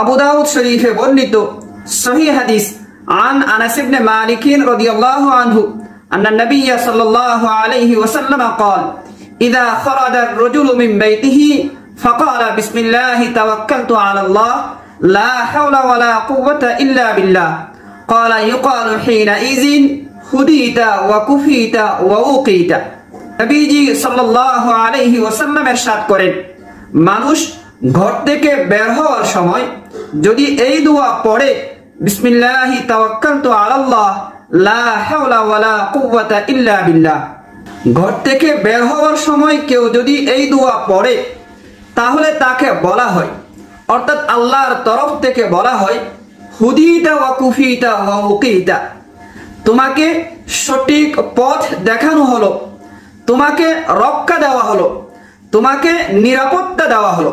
আবু দাউদ শরীফে বর্ণিত সহিহ হাদিস عن أنس بن مالك رضي الله عنه أن النبي صلى الله عليه وسلم قال إذا خرج الرجل من بيته فقال بسم الله توكلت على الله لا حول ولا قوة إلا بالله قال يقال حينئذ هديت وكفيت ووقيت নবীজি সাল্লাল্লাহু আলাইহি ওয়াসাল্লাম ইরশাদ করেন, মানুষ ঘর থেকে বের হওয়ার সময় যদি এই দোয়া পড়ে, বিসমিল্লাহি তাওয়াক্কালতু আলাল্লাহ লা হাওলা ওয়ালা কুওয়াতা ইল্লা বিল্লাহ, ঘর থেকে বের হওয়ার সময় কেউ যদি এই দোয়া পড়ে তাহলে তাকে বলা হয়, অর্থাৎ আল্লাহর তরফ থেকে বলা হয়, হুদিতা ওয়া কুফিতা ওয়া উকিতা, তোমাকে সঠিক পথ দেখানো হলো, তোমাকে রক্ষা দেওয়া হলো, তোমাকে নিরাপত্তা দেওয়া হলো।